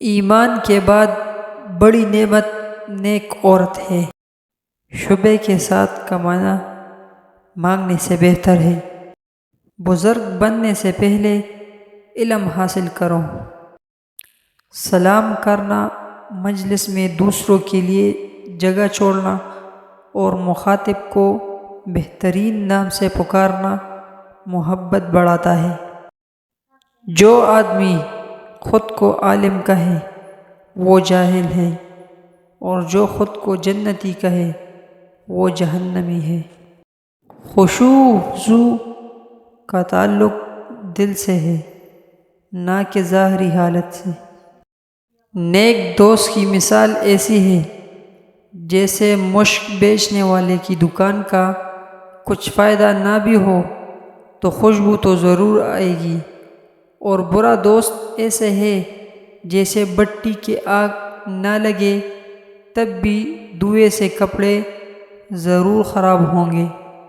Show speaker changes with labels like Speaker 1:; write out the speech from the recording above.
Speaker 1: ایمان کے بعد بڑی نعمت نیک عورت ہے۔ شبے کے ساتھ کمانا مانگنے سے بہتر ہے۔ بزرگ بننے سے پہلے علم حاصل کرو۔ سلام کرنا، مجلس میں دوسروں کے لیے جگہ چھوڑنا اور مخاطب کو بہترین نام سے پکارنا محبت بڑھاتا ہے۔ جو آدمی خود کو عالم کہے وہ جاہل ہے، اور جو خود کو جنتی کہے وہ جہنمی ہے۔ خشوع وضو کا تعلق دل سے ہے، نہ کہ ظاہری حالت سے۔ نیک دوست کی مثال ایسی ہے جیسے مشک بیچنے والے کی دکان کا کچھ فائدہ نہ بھی ہو تو خوشبو تو ضرور آئے گی، اور برا دوست ایسے ہے جیسے بٹی کی آگ نہ لگے تب بھی دھوئے سے کپڑے ضرور خراب ہوں گے۔